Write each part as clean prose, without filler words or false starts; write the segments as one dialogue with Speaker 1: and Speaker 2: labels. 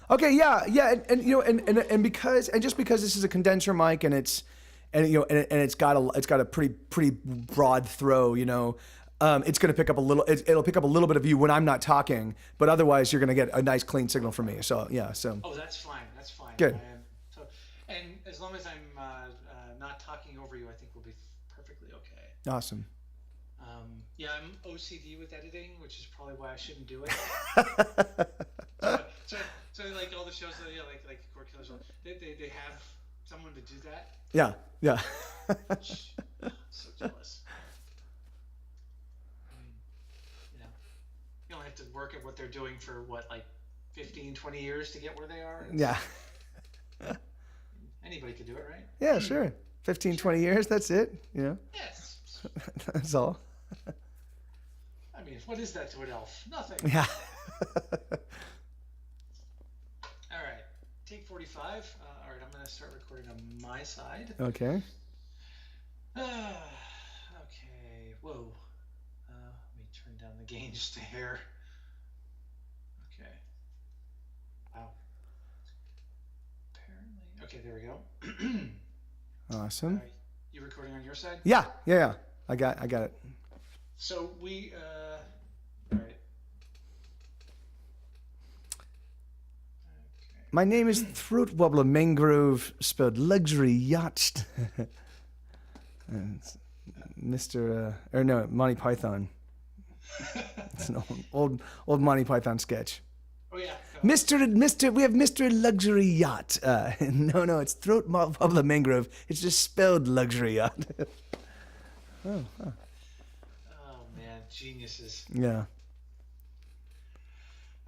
Speaker 1: Okay, yeah, and because just because this is a condenser mic and it's got a pretty broad throw, it's going to pick up it'll pick up a little bit of you when I'm not talking, but otherwise you're going to get a nice clean signal from me. So yeah, so
Speaker 2: Oh, that's fine. That's fine.
Speaker 1: good,
Speaker 2: I am so, and as long as I'm not talking over you, I think we'll be perfectly okay.
Speaker 1: awesome.
Speaker 2: Yeah, I'm OCD with editing, which is probably why I shouldn't do it. So, so, so like all the shows that like Court Killers, they have someone to do that.
Speaker 1: Yeah, yeah.
Speaker 2: So jealous. I mean, you know, you only have to work at what they're doing for what, like 15, 20 years to get where they are.
Speaker 1: Yeah.
Speaker 2: Anybody could do it, right?
Speaker 1: Yeah, sure. 15, 20 years, that's it,
Speaker 2: Yes.
Speaker 1: That's all.
Speaker 2: I mean, what is that to an elf? Nothing.
Speaker 1: Yeah.
Speaker 2: All right. Take 45. All right, I'm going to start recording on my side.
Speaker 1: Okay.
Speaker 2: Okay. Whoa. Let me turn down the gain just a hair. Okay. Wow. Apparently. Okay, there we go.
Speaker 1: Awesome.
Speaker 2: You recording on your side?
Speaker 1: Yeah. I got it.
Speaker 2: So we. All right. Okay.
Speaker 1: My name is Throat Wobbler Mangrove, spelled luxury yacht. Mr. Or no, Monty Python. It's an old Monty Python sketch.
Speaker 2: Oh yeah.
Speaker 1: Mr. We have Mr. Luxury Yacht. No, it's Throat Wobbler Mangrove. It's just spelled luxury yacht.
Speaker 2: Oh man, geniuses.
Speaker 1: Yeah.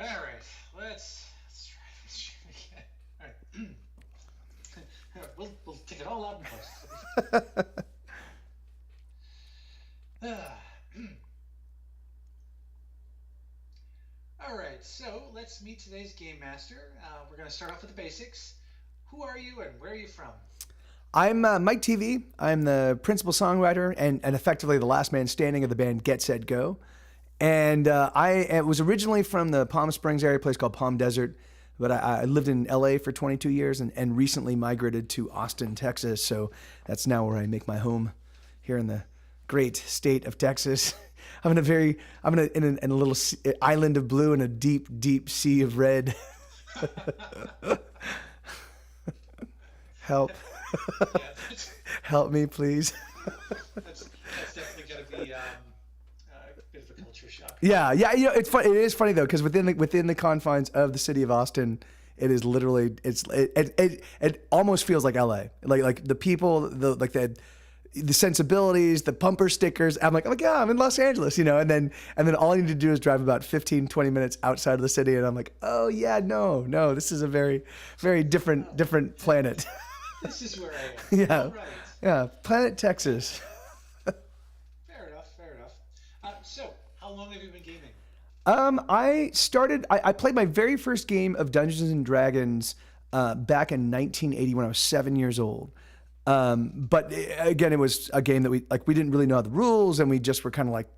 Speaker 2: All right, let's try this again. All right, we'll take it all out in post. All right, so let's meet today's game master. We're going to start off with the basics. Who are you and where are you from?
Speaker 1: I'm Mike TV. I'm the principal songwriter and effectively the last man standing of the band Get Set Go. And I was originally from the Palm Springs area, a place called Palm Desert, but I lived in LA for 22 years and recently migrated to Austin, Texas. So that's now where I make my home here in the great state of Texas. I'm in a little island of blue and a deep, deep sea of red. Help. Help me, please.
Speaker 2: That's definitely going to be a bit of a culture shock.
Speaker 1: Yeah. It's fun. It is funny though, because within the confines of the city of Austin, it is literally it almost feels like LA. Like the people, the sensibilities, the bumper stickers. I'm like, yeah, I'm in Los Angeles, and then all I need to do is drive about 15, 20 minutes outside of the city, and I'm like, oh yeah, no, this is a very, very different planet.
Speaker 2: This is where I am.
Speaker 1: Yeah.
Speaker 2: All right.
Speaker 1: Yeah, planet Texas.
Speaker 2: Fair enough. So, how long have you been gaming?
Speaker 1: I played my very first game of Dungeons and Dragons back in 1980 when I was 7 years old. But again, it was a game that we didn't really know the rules, and we just were kind of like,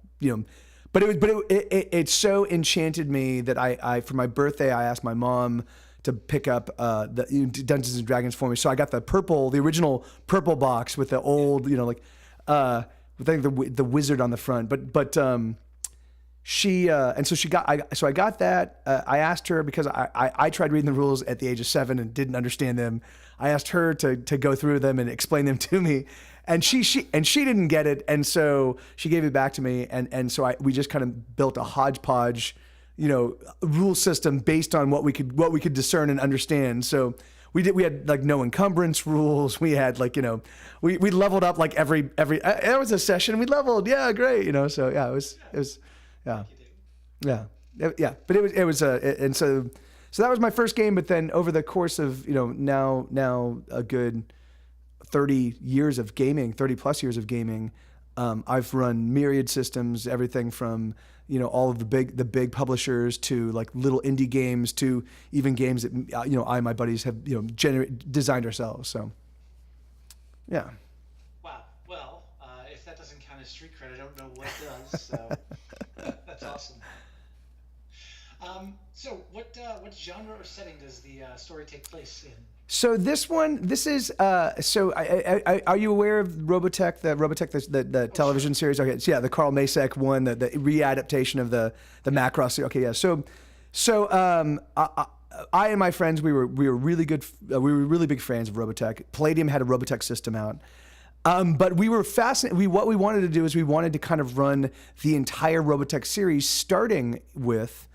Speaker 1: but it so enchanted me that I for my birthday I asked my mom to pick up the Dungeons and Dragons for me. So I got the original purple box with the old, with I think the wizard on the front. But she and so I got that. I asked her because I tried reading the rules at the age of 7 and didn't understand them. I asked her to go through them and explain them to me, and she didn't get it, and so she gave it back to me, and so we just kind of built a hodgepodge, rule system based on what we could discern and understand. So we had like no encumbrance rules. We had we leveled up like every there was a session we leveled. Yeah, great. So yeah, it was yeah. But it was and so that was my first game. But then over the course of now a good 30 years of gaming, 30 plus years of gaming, I've run myriad systems, everything from all of the big publishers to like little indie games to even games that I and my buddies have designed ourselves. So yeah.
Speaker 2: Wow. Well, if that doesn't count as street cred, I don't know what does. So that's awesome. So what genre or setting does the story take place in?
Speaker 1: So this is are you aware of Robotech, the
Speaker 2: Oh, sure.
Speaker 1: television series? Okay, so yeah, the Carl Masek one, the readaptation of the
Speaker 2: Yep.
Speaker 1: Macross. Okay, yeah. I and my friends, we were really good. We were really big fans of Robotech. Palladium had a Robotech system out. But we were fascinated. What we wanted to do is we wanted to kind of run the entire Robotech series, starting with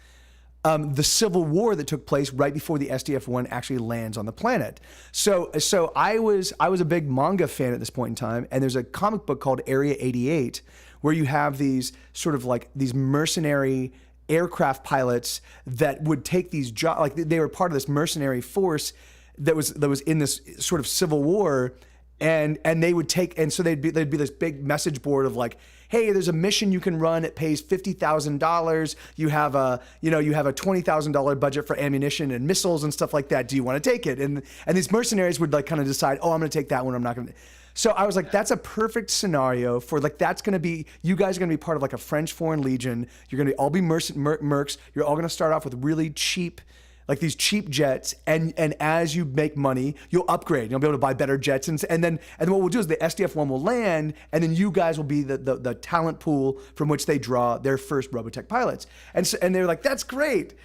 Speaker 1: the civil war that took place right before the SDF-1 actually lands on the planet. So I was a big manga fan at this point in time, and there's a comic book called Area 88 where you have these sort of like these mercenary aircraft pilots that would take these jobs, like they were part of this mercenary force that was in this sort of civil war, and they would take, and so they'd be this big message board of like, hey, there's a mission you can run. It pays $50,000. You have a $20,000 budget for ammunition and missiles and stuff like that. Do you want to take it? And these mercenaries would like kind of decide, oh, I'm going to take that one. I'm not going to. So I was like, that's a perfect scenario for like, that's going to be, you guys are going to be part of like a French Foreign Legion. You're going to all be mercs. You're all going to start off with really cheap, like these cheap jets, and as you make money, you'll upgrade. You'll be able to buy better jets, and then what we'll do is the SDF-1 will land, and then you guys will be the talent pool from which they draw their first Robotech pilots. And they're like, that's great.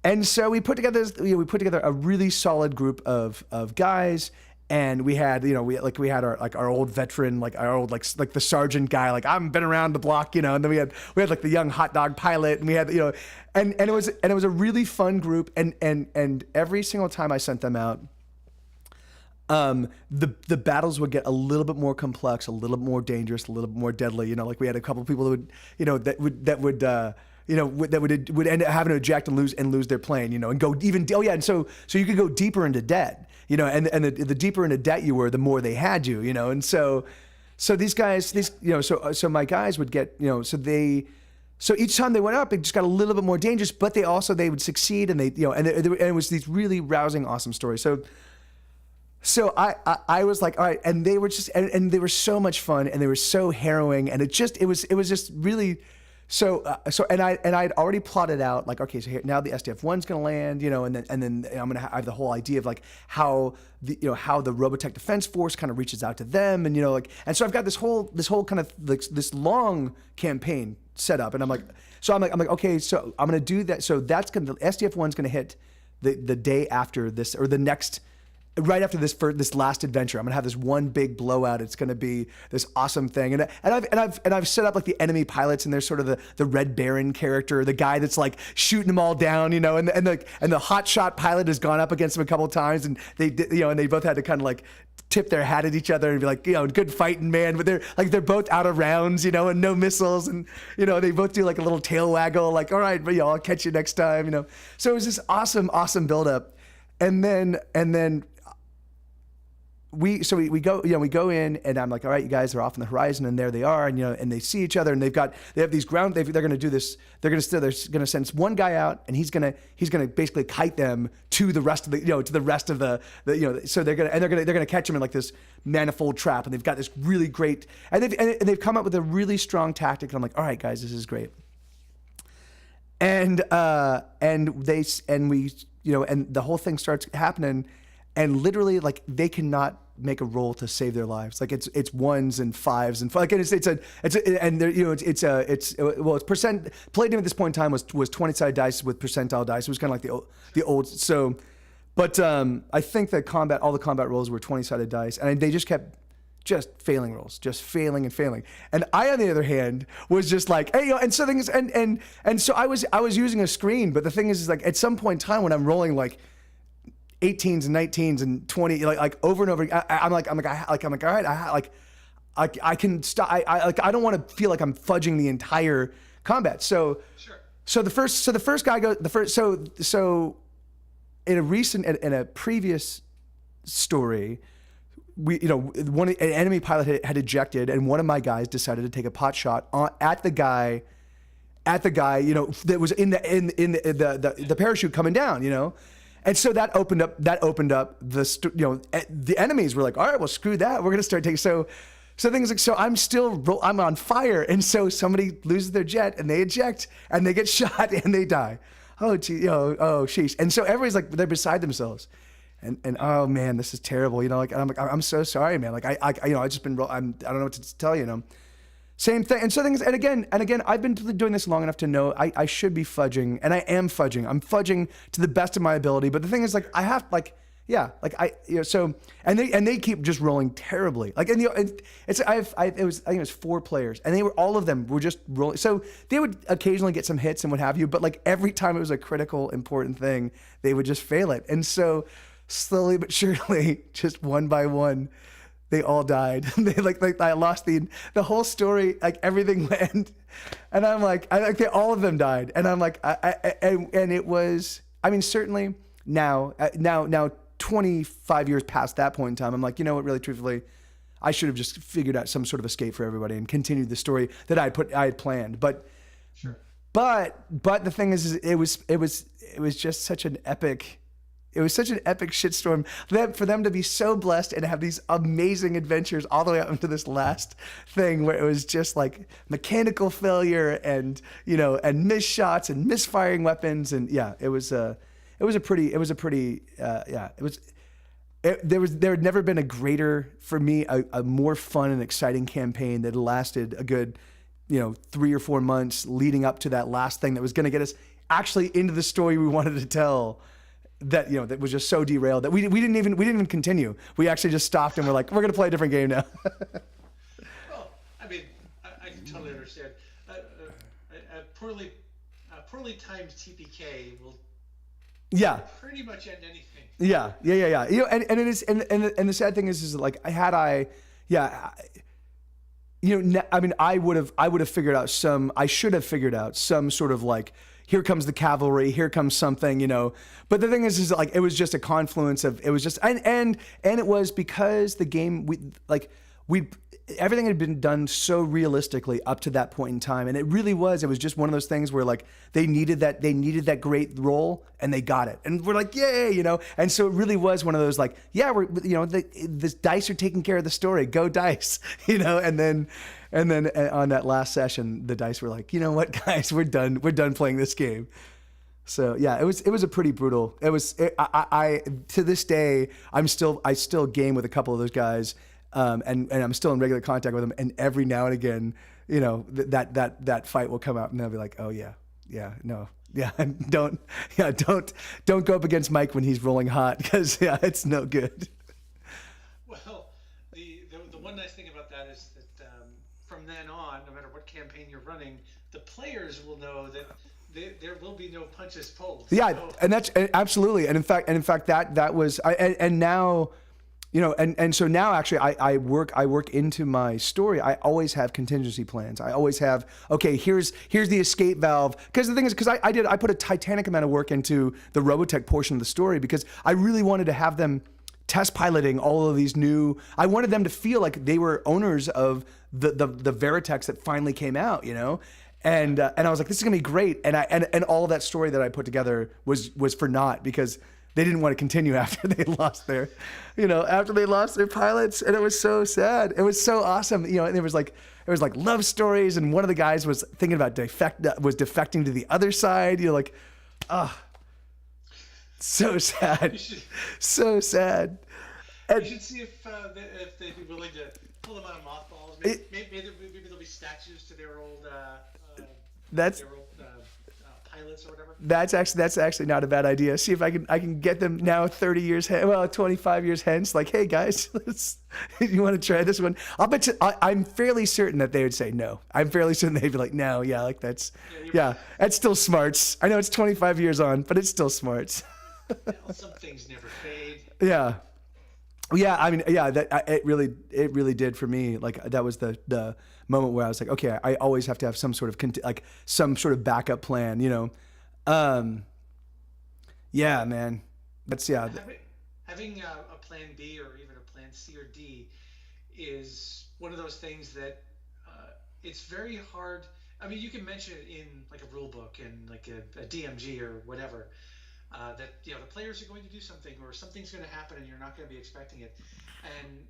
Speaker 1: And so we put together a really solid group of guys. And we had, we had our old veteran, like our old, like the sergeant guy, like I've been around the block, and then we had like the young hot dog pilot, and we had, and it was a really fun group. And every single time I sent them out, the battles would get a little bit more complex, a little bit more dangerous, a little bit more deadly. Like we had a couple of people that would end up having to eject and lose their plane, and go even, and so you could go deeper into debt. And the deeper into debt you were, the more they had you, and so these guys, so my guys would get, so each time they went up, it just got a little bit more dangerous, but they would succeed, and and it was these really rousing, awesome stories. So I was like, all right, and they were just, and they were so much fun, and they were so harrowing, and it was just really. And I'd already plotted out like, okay, so here, now the SDF-1's going to land, and then I'm going to have the whole idea of like how the Robotech Defense Force kind of reaches out to them, and and so I've got this whole kind of like this long campaign set up, and I'm like, okay, so I'm going to do that. So the SDF-1's going to hit the day after this, or the next. Right after this last adventure, I'm gonna have this one big blowout. It's gonna be this awesome thing, and I've set up like the enemy pilots, and there's sort of the Red Baron character, the guy that's like shooting them all down, and the hot shot pilot has gone up against him a couple of times, and they both had to kind of like tip their hat at each other and be like, good fighting, man. But they're both out of rounds, and no missiles, and they both do like a little tail waggle, like, all right, but I'll catch you next time, So it was this awesome buildup, and then. We go in, and I'm like, all right, you guys are off on the horizon, and there they are, and they see each other, and they have these they're going to do this. They're going to send one guy out, and he's going to basically kite them to the rest of the so they're going to catch them in like this manifold trap, and they've got this really great, and they've come up with a really strong tactic. And I'm like, all right, guys, this is great. And we and the whole thing starts happening. And literally, like, they cannot make a roll to save their lives. Like it's ones and fives and like, and it's percent. Palladium at this point in time was 20-sided dice with percentile dice. It was kind of like the old. So, but I think that all the combat rolls were 20-sided dice, and they just kept failing rolls, just failing and failing. And I, on the other hand, was just like, hey, and so things, and so I was using a screen, but the thing is like at some point in time when I'm rolling like 18s and 19s and 20, like over and over. I'm like, all right, I can stop. I don't want to feel like I'm fudging the entire combat. So,
Speaker 2: Sure.
Speaker 1: So the first guy goes so in a previous story, an enemy pilot had ejected, and one of my guys decided to take a pot shot at the guy, that was in the parachute coming down, And so that opened up the enemies were like, all right, well, screw that. We're going to start taking, so things like, so I'm on fire. And so somebody loses their jet and they eject and they get shot and they die. oh, gee, oh, sheesh. And so everybody's like, they're beside themselves. And oh man, this is terrible. Like, and I'm like, I'm so sorry, man. Like I just been, I don't know what to tell you. Same thing. And so things, and again, I've been doing this long enough to know I should be fudging, and I am fudging. I'm fudging to the best of my ability. But the thing is, like, I have, like, yeah, like so, and they keep just rolling terribly. Like, and it's, I think it was 4 players, and all of them were just rolling. So they would occasionally get some hits and what have you, but like every time it was a critical, important thing, they would just fail it. And so slowly but surely, just one by one, they all died. They like I lost the whole story, like everything went, and I'm like, all of them died, and I'm like, and it was, I mean, certainly now 25 years past that point in time, I'm like, you know what, really truthfully, I should have just figured out some sort of escape for everybody and continued the story that I had planned. But
Speaker 2: Sure.
Speaker 1: but the thing is it was just such an epic. It was such an epic shitstorm for them to be so blessed and have these amazing adventures all the way up into this last thing where it was just like mechanical failure and, and missed shots and misfiring weapons. And yeah, there had never been a greater, for me, a more fun and exciting campaign that lasted a good, 3 or 4 months leading up to that last thing that was going to get us actually into the story we wanted to tell. That that was just so derailed that we didn't even continue. We actually just stopped and we're like, we're gonna play a different game now.
Speaker 2: Well, I mean, I can totally understand. A poorly timed TPK will pretty much end anything.
Speaker 1: Yeah. And it is, and the sad thing is like I mean, I would have figured out I should have figured out some sort of like, here comes the cavalry, here comes something, But the thing is like, it was just a confluence of, it was just, and it was because the game, everything had been done so realistically up to that point in time. And it was just one of those things where like, they needed that great roll and they got it. And we're like, yay, And so it really was one of those like, yeah, this dice are taking care of the story, go dice, And then on that last session, the dice were like, you know what, guys, we're done playing this game. So yeah, it was a pretty brutal. I to this day, I still game with a couple of those guys, and I'm still in regular contact with them. And every now and again, that fight will come out, and they'll be like, oh yeah, no. Yeah, don't go up against Mike when he's rolling hot, because it's no good.
Speaker 2: Well, the one nice thing about that is that from then on, no matter what campaign you're running, the players will know that there will be no punches pulled.
Speaker 1: Yeah,
Speaker 2: so,
Speaker 1: and that's absolutely, and in fact that was, and now, and so now actually I work into my story. I always have contingency plans. I always have, okay, here's the escape valve. Because the thing is, because I put a titanic amount of work into the Robotech portion of the story, because I really wanted to have them test piloting all of these new. I wanted them to feel like they were owners of the Veritex that finally came out, And I was like, this is gonna be great. And all of that story that I put together was for naught, because they didn't want to continue after they lost their pilots, and it was so sad. It was so awesome, And there was like love stories, and one of the guys was thinking about defecting to the other side. So sad, so sad.
Speaker 2: And you should see if they'd be willing to pull them out of mothballs. Maybe there'll be statues to their old pilots or whatever.
Speaker 1: That's actually not a bad idea. See if I can get them now 30 years, 25 years hence. Like, hey guys, you want to try this one? I'll bet you, I'm fairly certain that they would say no. I'm fairly certain they'd be like, no, yeah, like that's still smarts. I know it's 25 years on, but it's still smarts.
Speaker 2: Well, some things never fade.
Speaker 1: Yeah. I mean, it really did for me. Like, that was the moment where I was like, okay, I always have to have some sort of backup plan, yeah, man. That's
Speaker 2: Having a plan B or even a plan C or D is one of those things that it's very hard. I mean, you can mention it in like a rule book and like a DMG or whatever. That the players are going to do something, or something's going to happen and you're not going to be expecting it. And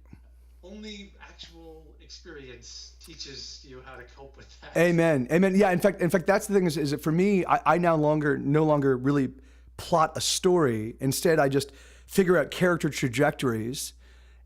Speaker 2: only actual experience teaches you how to cope with that.
Speaker 1: Amen. Amen. Yeah. In fact, that's the thing is that for me, I now no longer really plot a story. Instead, I just figure out character trajectories,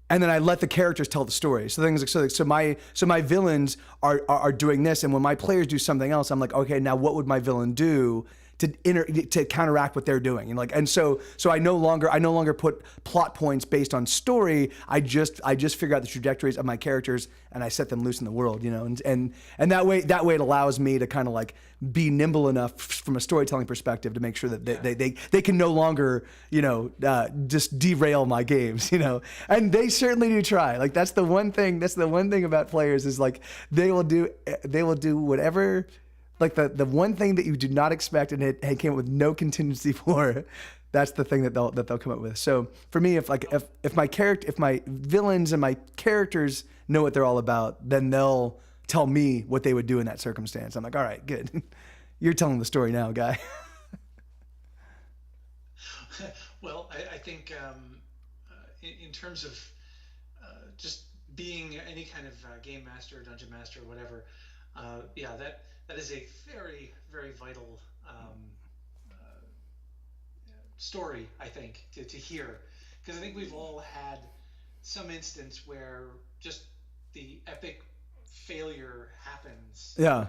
Speaker 1: and then I let the characters tell the story. So things like so my villains are doing this, and when my players do something else, I'm like, okay, now what would my villain do to counteract what they're doing? And so I no longer put plot points based on story. I just figure out the trajectories of my characters and I set them loose in the world, and that way it allows me to kind of like be nimble enough from a storytelling perspective to make sure that they can no longer just derail my games, and they certainly do try. Like that's the one thing about players is like they will do whatever. Like the one thing that you did not expect and it came up with no contingency for, that's the thing that they'll come up with. So for me, if my villains and my characters know what they're all about, then they'll tell me what they would do in that circumstance. I'm like, all right, good. You're telling the story now, guy.
Speaker 2: Well, I think in terms of just being any kind of game master, dungeon master, whatever, yeah, that is a very, very vital story, I think, to hear. Because I think we've all had some instance where just the epic failure happens.
Speaker 1: Yeah.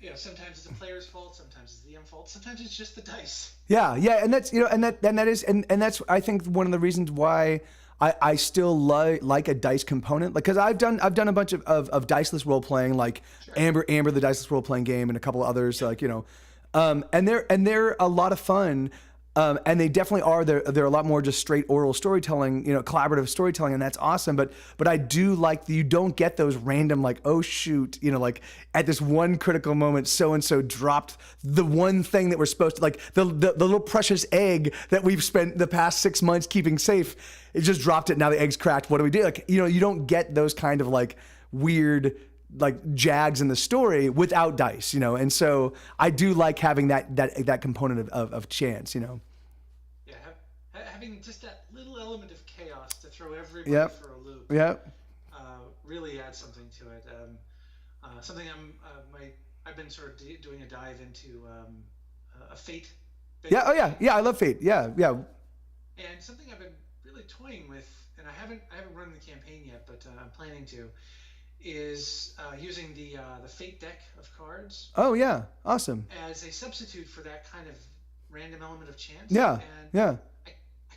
Speaker 2: And sometimes it's the player's fault, sometimes it's the DM fault, sometimes it's just the dice.
Speaker 1: Yeah, and that's that's I think one of the reasons why I still like a dice component, like because I've done a bunch of diceless role playing, like
Speaker 2: Sure.
Speaker 1: Amber the diceless role playing game, and a couple of others, like and they're a lot of fun. And they definitely are. They're a lot more just straight oral storytelling, collaborative storytelling, and that's awesome. But I do like that you don't get those random like, oh shoot, like at this one critical moment, so and so dropped the one thing that we're supposed to, like the little precious egg that we've spent the past 6 months keeping safe. It just dropped it. Now the egg's cracked. What do we do? Like you don't get those kind of like weird like jags in the story without dice, and so I do like having that component of chance,
Speaker 2: Yeah, having just that little element of chaos to throw everybody
Speaker 1: Yep.
Speaker 2: for a loop
Speaker 1: Yep.
Speaker 2: really adds something to it. Something I've been sort of doing a dive into a fate.
Speaker 1: Yeah. Oh yeah. Yeah. I love Fate. Yeah. Yeah.
Speaker 2: And something I've been really toying with, and I haven't run the campaign yet, but I'm planning to, is using the Fate deck of cards
Speaker 1: Oh yeah. Awesome.
Speaker 2: as a substitute for that kind of random element of chance.
Speaker 1: Yeah.
Speaker 2: And
Speaker 1: Yeah.
Speaker 2: I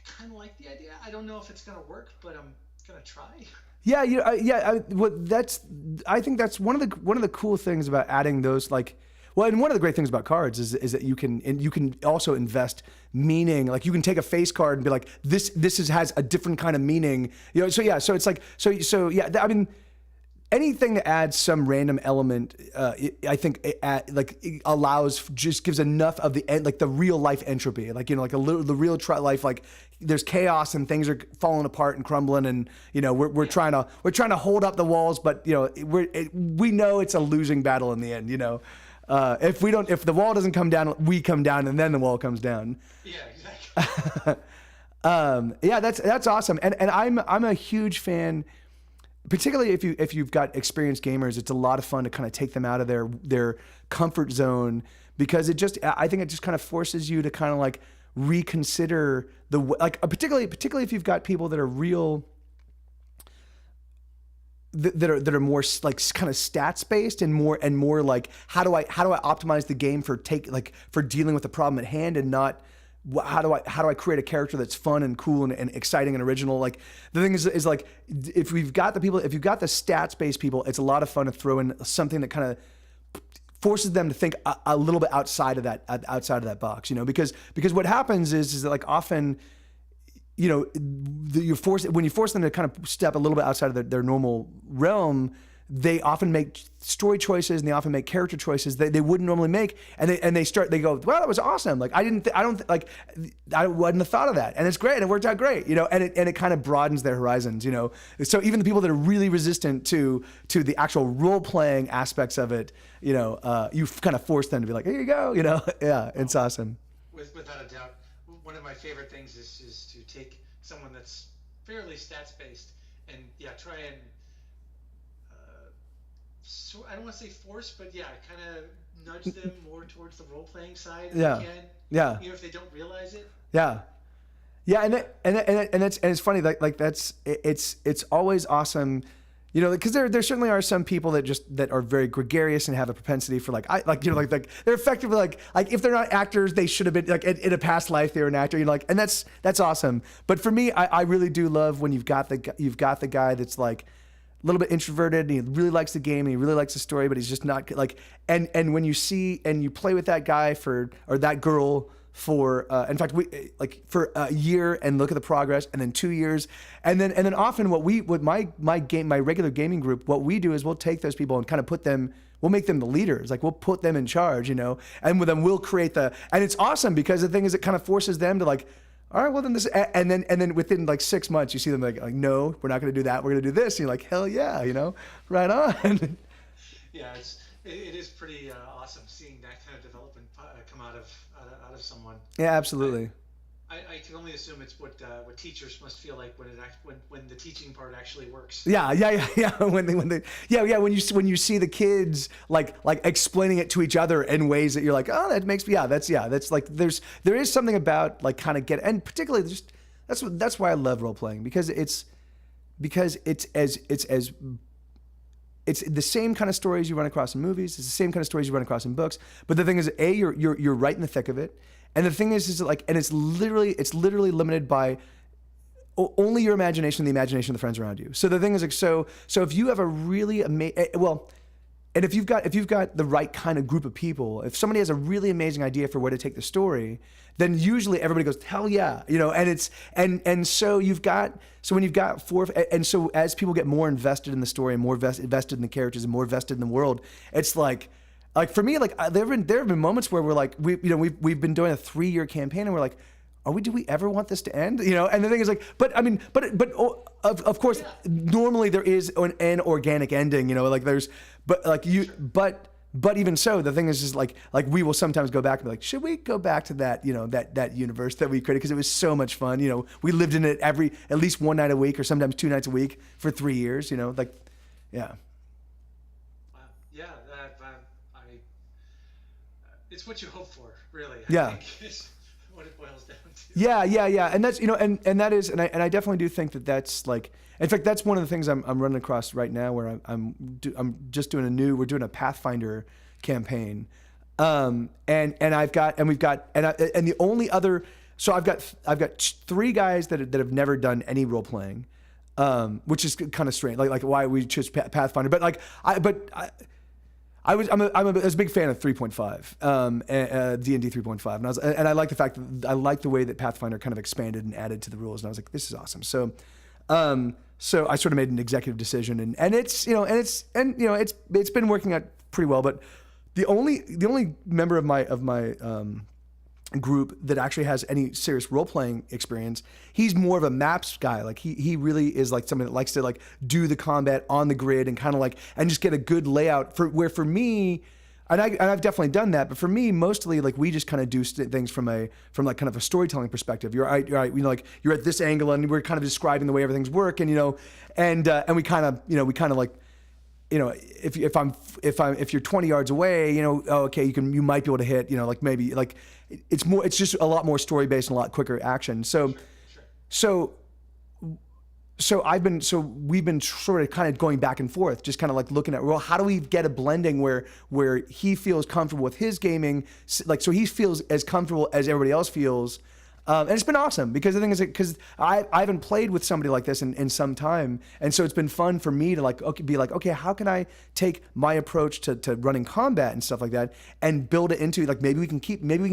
Speaker 2: kind of like the idea. I don't know if it's gonna work, but I'm gonna try.
Speaker 1: Yeah. I think that's one of the cool things about adding those, like, well, and one of the great things about cards is that you can also invest meaning. Like you can take a face card and be like, this has a different kind of meaning. So yeah. So it's like so yeah. I mean, anything that adds some random element, I think it allows, just gives enough of the like the real life entropy, like like the real life, like there's chaos and things are falling apart and crumbling, and we're trying to hold up the walls, but we know it's a losing battle in the end. If the wall doesn't come down, we come down, and then the wall comes down.
Speaker 2: Yeah, exactly.
Speaker 1: Yeah, that's awesome, and I'm a huge fan. Particularly if you've got experienced gamers, it's a lot of fun to kind of take them out of their comfort zone, because I think it just kind of forces you to kind of like reconsider particularly if you've got people that are real, that are more like kind of stats based and more like how do I optimize the game for dealing with the problem at hand, and not how do I create a character that's fun and cool and exciting and original. Like the thing is like, if you've got the stats based people, it's a lot of fun to throw in something that kind of forces them to think a little bit outside of that box, because what happens is that like often, when you force them to kind of step a little bit outside of their normal realm, they often make story choices and they often make character choices that they wouldn't normally make, and they go, well, that was awesome. Like I wouldn't have thought of that, and it's great, and it worked out great, and it kind of broadens their horizons, So even the people that are really resistant to the actual role playing aspects of it, you kind of force them to be like, here you go, yeah, it's awesome.
Speaker 2: Without a doubt, one of my favorite things is to take someone that's fairly stats based and yeah, try and so I don't want to say force, but yeah, kind of nudge them more towards the role playing side if I
Speaker 1: Yeah.
Speaker 2: can,
Speaker 1: Yeah.
Speaker 2: even if they don't realize it.
Speaker 1: Yeah. Yeah, and it's funny, like it's always awesome, because there certainly are some people that are very gregarious and have a propensity for like they're effectively like if they're not actors, they should have been like in a past life they were an actor, and that's awesome. But for me, I really do love when you've got the guy that's like a little bit introverted and he really likes the game and he really likes the story, but he's just not like, and when you see and you play with that guy or that girl for in fact we like for a year and look at the progress, and then 2 years, and then often what my regular gaming group, what we do is we'll take those people and kind of we'll make them the leaders, like we'll put them in charge, and with them we'll create and it's awesome because the thing is it kind of forces them to like, all right, well then this, and then within like 6 months you see them like no, we're not going to do that, we're going to do this, and you're like, hell yeah, right on.
Speaker 2: Yeah, it is pretty awesome seeing that kind of development come out of someone.
Speaker 1: Yeah, absolutely.
Speaker 2: I can only assume it's what teachers must feel like when the teaching part actually works.
Speaker 1: Yeah. When you see the kids like explaining it to each other in ways that you're like, oh, that makes me, that's like there is something about like kind of and particularly just that's why I love role playing, because it's the same kind of stories you run across in movies. It's the same kind of stories you run across in books. But the thing is, you're right in the thick of it. And the thing is like, and it's literally limited by only your imagination and the imagination of the friends around you. So the thing is like, so if you have a really amazing, and if you've got the right kind of group of people, if somebody has a really amazing idea for where to take the story, then usually everybody goes, hell yeah, and it's, and so when you've got four, and so as people get more invested in the story and more invested in the characters and more invested in the world, it's like for me, like there have been moments where we're like, we've been doing a 3-year campaign and we're like, do we ever want this to end? And the thing is like, but I mean, but of course, normally there is an organic ending, like there's, but like but even so, the thing is just like we will sometimes go back and be like, should we go back to that, that universe that we created? Because it was so much fun. We lived in it at least one night a week or sometimes 2 nights a week for 3 years, like, yeah.
Speaker 2: Wow. Yeah. It's what you hope for, really.
Speaker 1: Yeah.
Speaker 2: I think is what it boils down to.
Speaker 1: Yeah. And that's, and that is, and I definitely do think that's like, in fact, that's one of the things I'm running across right now, where I'm just doing we're doing a Pathfinder campaign, and we've got the only other, so I've got 3 guys that have never done any role playing, which is kind of strange, like why we chose Pathfinder, but like I was a big fan of 3.5, D&D 3.5, and I like the fact that I like the way that Pathfinder kind of expanded and added to the rules, and I was like, this is awesome. So I sort of made an executive decision, and it's been working out pretty well. But the only member of my group that actually has any serious role playing experience, he's more of a maps guy. Like he really is like somebody that likes to like do the combat on the grid and kind of like and just get a good layout for me. And I've definitely done that, but for me, mostly like we just kind of do things from like kind of a storytelling perspective. You're right, like you're at this angle, and we're kind of describing the way everything's work, and and we kind of like, if you're 20 yards away, you might be able to hit, like maybe like it's just a lot more story based and a lot quicker action. So we've been sort of kind of going back and forth, just kind of like looking at, well, how do we get a blending where he feels comfortable with his gaming, like so he feels as comfortable as everybody else feels, and it's been awesome because the thing is, because I haven't played with somebody like this in some time, and so it's been fun for me to be like, okay, how can I take my approach to running combat and stuff like that and build it into like maybe we can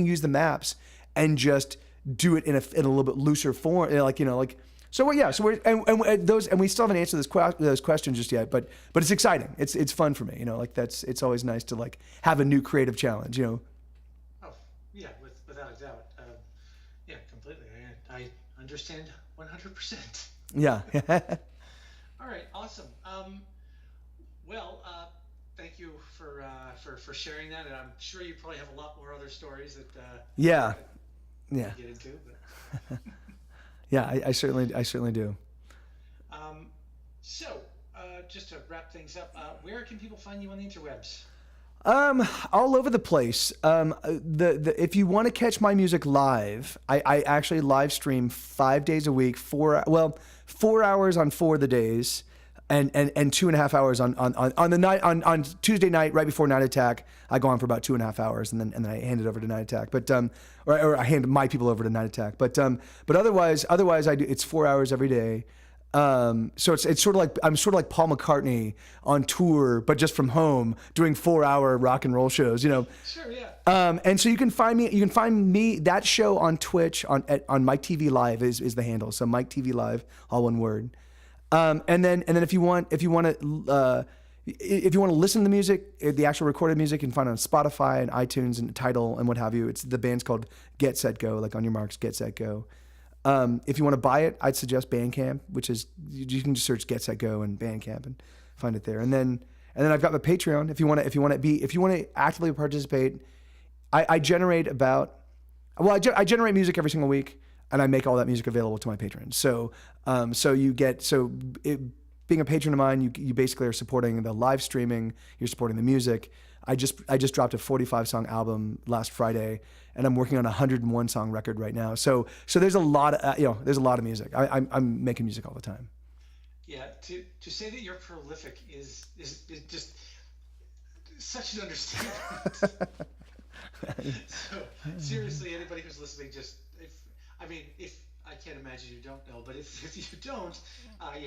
Speaker 1: use the maps and just do it in a little bit looser form, So we're and we still haven't answered those questions just yet, but it's exciting. It's fun for me, it's always nice to like have a new creative challenge,
Speaker 2: Oh, yeah, without a doubt. Yeah, completely. I understand 100%.
Speaker 1: Yeah.
Speaker 2: All right, awesome. Thank you for sharing that, and I'm sure you probably have a lot more other stories that
Speaker 1: yeah.
Speaker 2: get into. But.
Speaker 1: Yeah, I certainly do.
Speaker 2: So, just to wrap things up, where can people find you on the interwebs?
Speaker 1: All over the place. The if you want to catch my music live, I actually live stream 5 days a week, 4 hours on 4 of the days, and 2.5 hours on the night on Tuesday night right before Night Attack. I go on for about 2.5 hours, and then I hand it over to Night Attack. But or I hand my people over to Night Attack. But otherwise I do it's 4 hours every day. So it's sort of like I'm sort of like Paul McCartney on tour, but just from home doing 4 hour rock and roll shows, you know.
Speaker 2: Sure, yeah.
Speaker 1: And so you can find me. You can find me that show on Twitch on Mike TV Live is the handle. So Mike TV Live, all one word. And then if you want to listen to the music, the actual recorded music, you can find it on Spotify and iTunes and Tidal and what have you. It's the band's called Get Set Go, like on your marks, Get Set Go. If you want to buy it, I'd suggest Bandcamp, which is you can just search Get Set Go and Bandcamp and find it there. And then I've got my Patreon. If you want to actively participate, I generate I generate music every single week, and I make all that music available to my patrons. Being a patron of mine, you basically are supporting the live streaming. You're supporting the music. I just dropped a 45-song album last Friday, and I'm working on a 101-song record right now. So there's a lot of there's a lot of music. I'm making music all the time.
Speaker 2: Yeah, to say that you're prolific is just such an understatement. So seriously, anybody who's listening, if I can't imagine you don't know, but if you don't,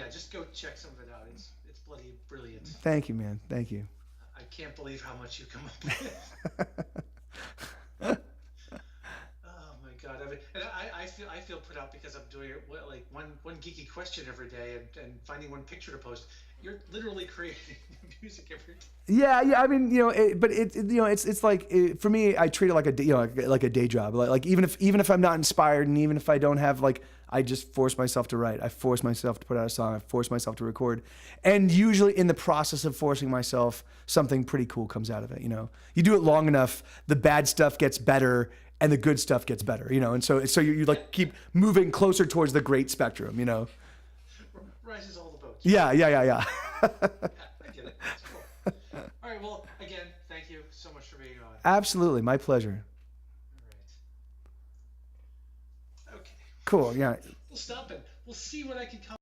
Speaker 2: just go check some of it out. It's bloody brilliant.
Speaker 1: Thank you, man. Thank you.
Speaker 2: I can't believe how much you come up with. Oh my god! And I feel put out because I'm doing like one geeky question every day and finding one picture to post. You're literally creating music every day.
Speaker 1: Yeah. I mean, it's like for me, I treat it like a day job. Like even if I'm not inspired, and even if I don't have I just force myself to write. I force myself to put out a song. I force myself to record, and usually in the process of forcing myself, something pretty cool comes out of it. You do it long enough, the bad stuff gets better, and the good stuff gets better. And so you keep moving closer towards the great spectrum.
Speaker 2: Rises all the boats.
Speaker 1: Yeah.
Speaker 2: Yeah, I get it. That's cool. All right. Well, again, thank you so much for being on.
Speaker 1: Absolutely, my pleasure.
Speaker 2: All right. Okay.
Speaker 1: Cool. Yeah.
Speaker 2: We'll stop it. We'll see what I can come.